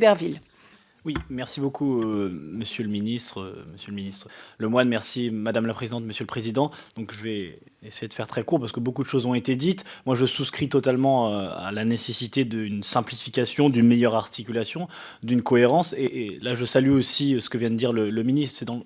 Berville. Oui, merci beaucoup, Monsieur le ministre, Lemoine, merci Madame la Présidente, Monsieur le Président. Donc je vais essayer de faire très court parce que beaucoup de choses ont été dites. Moi, je souscris totalement à la nécessité d'une simplification, d'une meilleure articulation, d'une cohérence. Et là, je salue aussi ce que vient de dire le ministre. C'est dans...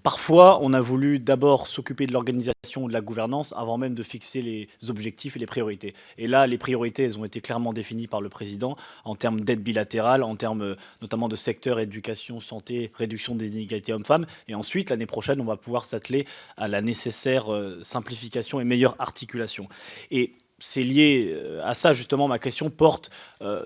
Parfois, on a voulu d'abord s'occuper de l'organisation ou de la gouvernance avant même de fixer les objectifs et les priorités. Et là, les priorités, elles ont été clairement définies par le président en termes d'aide bilatérale, en termes notamment de secteur éducation, santé, réduction des inégalités hommes-femmes. Et ensuite, l'année prochaine, on va pouvoir s'atteler à la nécessaire simplification et meilleure articulation. Et c'est lié à ça, justement, ma question porte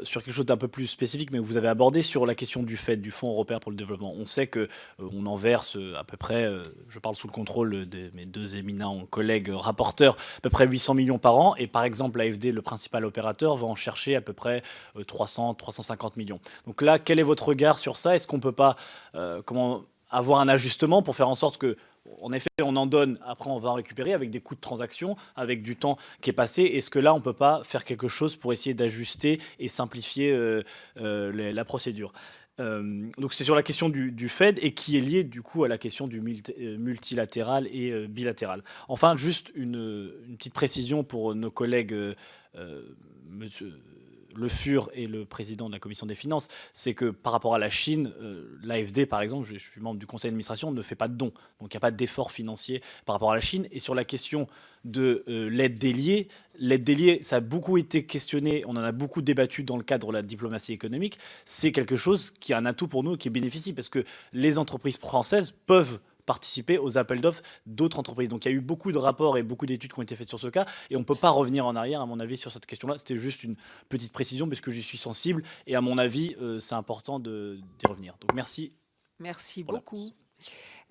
sur quelque chose d'un peu plus spécifique, mais vous avez abordé sur la question du FED, du Fonds européen pour le développement. On sait qu'on en verse à peu près, je parle sous le contrôle de mes deux éminents collègues rapporteurs, à peu près 800 millions par an, et par exemple, l'AFD, le principal opérateur, va en chercher à peu près 300, 350 millions. Donc là, quel est votre regard sur ça? Est-ce qu'on ne peut pas avoir un ajustement pour faire en sorte que, en effet, on en donne, après on va en récupérer avec des coûts de transaction, avec du temps qui est passé. Est-ce que là, on ne peut pas faire quelque chose pour essayer d'ajuster et simplifier la procédure? Donc c'est sur la question du Fed et qui est liée du coup à la question du multilatéral et bilatéral. Enfin, juste une petite précision pour nos collègues monsieur Le Fur et le président de la commission des finances, c'est que par rapport à la Chine, l'AFD, par exemple, je suis membre du conseil d'administration, ne fait pas de dons. Donc il n'y a pas d'effort financier par rapport à la Chine. Et sur la question de l'aide déliée, ça a beaucoup été questionné, on en a beaucoup débattu dans le cadre de la diplomatie économique. C'est quelque chose qui est un atout pour nous, qui est bénéfique, parce que les entreprises françaises peuvent participer aux appels d'offres d'autres entreprises. Donc il y a eu beaucoup de rapports et beaucoup d'études qui ont été faites sur ce cas et on ne peut pas revenir en arrière à mon avis sur cette question-là. C'était juste une petite précision parce que j'y suis sensible et à mon avis c'est important d'y revenir. Donc merci. Merci beaucoup.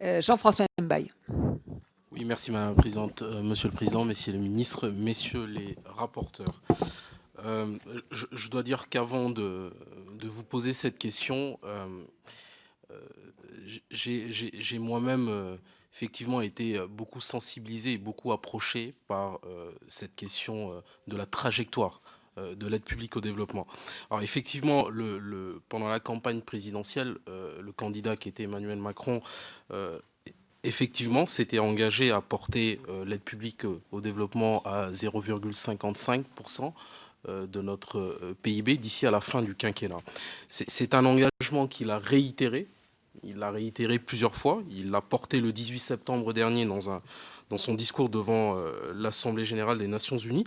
Jean-François Mbaye. Oui, merci Madame la Présidente, Monsieur le Président, Messieurs les ministres, Messieurs les rapporteurs. Je dois dire qu'avant de vous poser cette question, j'ai moi-même effectivement été beaucoup sensibilisé et beaucoup approché par cette question de la trajectoire de l'aide publique au développement. Alors effectivement, pendant la campagne présidentielle, le candidat qui était Emmanuel Macron effectivement s'était engagé à porter l'aide publique au développement à 0,55% de notre PIB d'ici à la fin du quinquennat. C'est un engagement qu'il a réitéré. Il l'a réitéré plusieurs fois. Il l'a porté le 18 septembre dernier dans son discours devant l'Assemblée générale des Nations unies.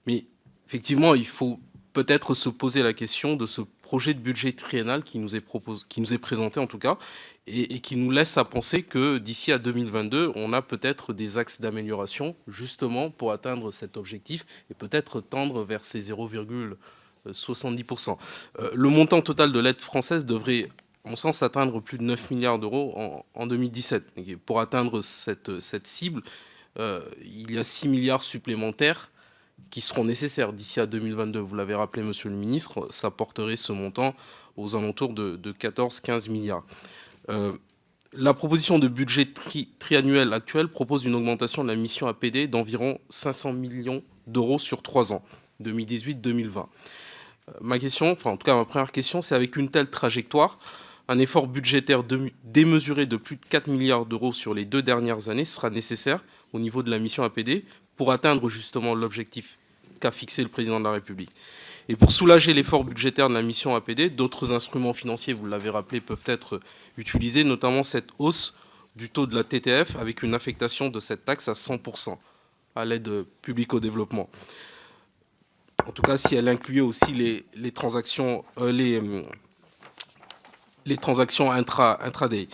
Mais effectivement, il faut peut-être se poser la question de ce projet de budget triennal qui nous est présenté en tout cas, et qui nous laisse à penser que d'ici à 2022, on a peut-être des axes d'amélioration justement pour atteindre cet objectif et peut-être tendre vers ces 0,70%. Le montant total de l'aide française devrait, à mon sens, atteindre plus de 9 milliards d'euros en 2017. Et pour atteindre cette cible, il y a 6 milliards supplémentaires qui seront nécessaires d'ici à 2022. Vous l'avez rappelé, Monsieur le Ministre, ça porterait ce montant aux alentours de 14-15 milliards. La proposition de budget triannuel actuelle propose une augmentation de la mission APD d'environ 500 millions d'euros sur 3 ans, 2018-2020. Ma question, enfin en tout cas ma première question, c'est avec une telle trajectoire, un effort budgétaire démesuré de plus de 4 milliards d'euros sur les 2 dernières années sera nécessaire au niveau de la mission APD pour atteindre justement l'objectif qu'a fixé le président de la République. Et pour soulager l'effort budgétaire de la mission APD, d'autres instruments financiers, vous l'avez rappelé, peuvent être utilisés, notamment cette hausse du taux de la TTF avec une affectation de cette taxe à 100% à l'aide publique au développement. En tout cas, si elle incluait aussi les transactions intraday.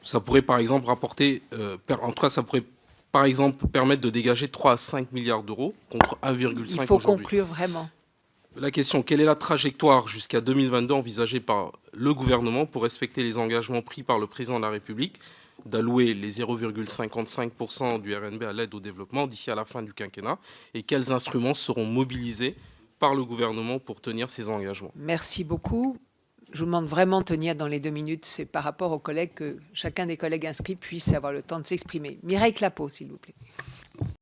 Ça pourrait par exemple rapporter, en tout cas ça pourrait par exemple permettre de dégager 3 à 5 milliards d'euros contre 1,5 aujourd'hui. Il faut conclure vraiment. La question, quelle est la trajectoire jusqu'à 2022 envisagée par le gouvernement pour respecter les engagements pris par le président de la République d'allouer les 0,55% du RNB à l'aide au développement d'ici à la fin du quinquennat, et quels instruments seront mobilisés par le gouvernement pour tenir ces engagements? Merci beaucoup. Je vous demande vraiment de tenir dans les 2 minutes. C'est par rapport aux collègues que chacun des collègues inscrits puisse avoir le temps de s'exprimer. Mireille Clapeau, s'il vous plaît.